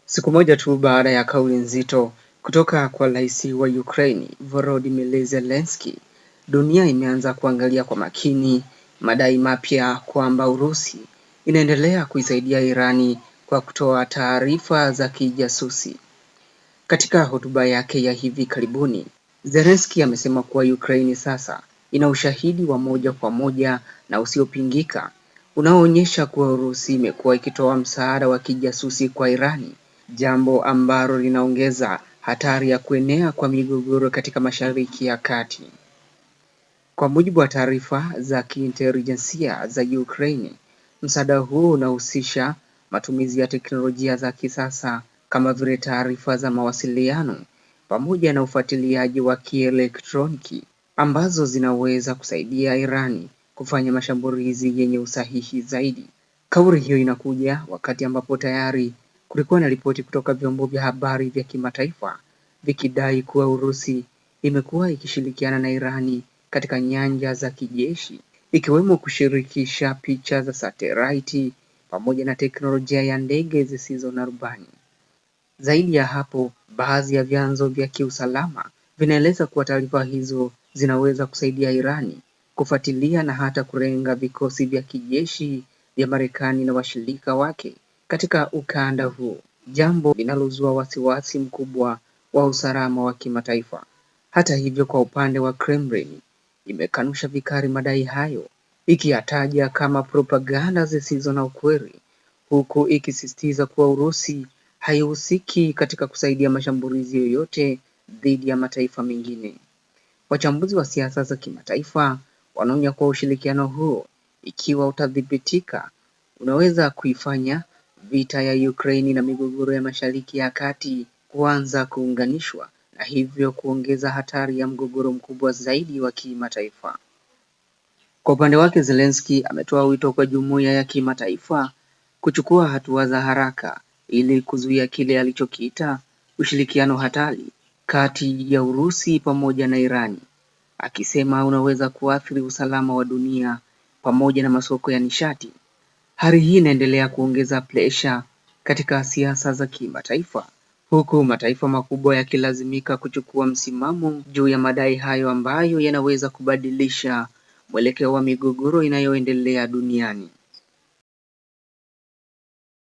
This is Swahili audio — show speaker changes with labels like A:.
A: Siku moja tu baada ya kauli nzito kutoka kwa rais wa Ukraine Volodymyr Zelensky, dunia imeanza kuangalia kwa makini madai mapya kwamba Urusi inaendelea kuisaidia Irani kwa kutoa taarifa za kijasusi. Katika hotuba yake ya hivi karibuni, Zelensky amesema kuwa Ukraine sasa ina ushahidi wa moja kwa moja na usiopingika unaoonyesha kuwa Urusi imekuwa ikitoa msaada wa kijasusi kwa Irani, jambo ambalo linaongeza hatari ya kuenea kwa migogoro katika Mashariki ya Kati. Kwa mujibu wa taarifa za kiintelijensia za Ukraine, msaada huo unahusisha matumizi ya teknolojia za kisasa kama vile taarifa za mawasiliano pamoja na ufuatiliaji wa kielektroniki ambazo zinaweza kusaidia Irani kufanya mashambulizi yenye usahihi zaidi. Kauli hiyo inakuja wakati ambapo tayari kulikuwa na ripoti kutoka vyombo vya habari vya kimataifa vikidai kuwa Urusi imekuwa ikishirikiana na Irani katika nyanja za kijeshi, ikiwemo kushirikisha picha za satelaiti pamoja na teknolojia ya ndege zisizo na rubani. Zaidi ya hapo, baadhi ya vyanzo vya kiusalama vinaeleza kuwa taarifa hizo zinaweza kusaidia Irani kufuatilia na hata kulenga vikosi vya kijeshi vya Marekani na washirika wake katika ukanda huo, jambo linalozua wasiwasi mkubwa wa usalama wa kimataifa. Hata hivyo, kwa upande wa Kremlin imekanusha vikali madai hayo, ikiyataja kama propaganda zisizo na ukweli, huku ikisisitiza kuwa Urusi haihusiki katika kusaidia mashambulizi yoyote dhidi ya mataifa mengine. Wachambuzi wa siasa za kimataifa wanaonya kuwa ushirikiano huo, ikiwa utadhibitika, unaweza kuifanya vita ya Ukraine na migogoro ya Mashariki ya Kati kuanza kuunganishwa na hivyo kuongeza hatari ya mgogoro mkubwa zaidi wa kimataifa. Kwa upande wake, Zelensky ametoa wito kwa jumuiya ya kimataifa kuchukua hatua za haraka ili kuzuia kile alichokiita ushirikiano hatari kati ya Urusi pamoja na Irani, akisema unaweza kuathiri usalama wa dunia pamoja na masoko ya nishati. Hali hii inaendelea kuongeza presha katika siasa za kimataifa, huku mataifa makubwa yakilazimika kuchukua msimamo juu ya madai hayo ambayo yanaweza kubadilisha mwelekeo wa migogoro inayoendelea duniani.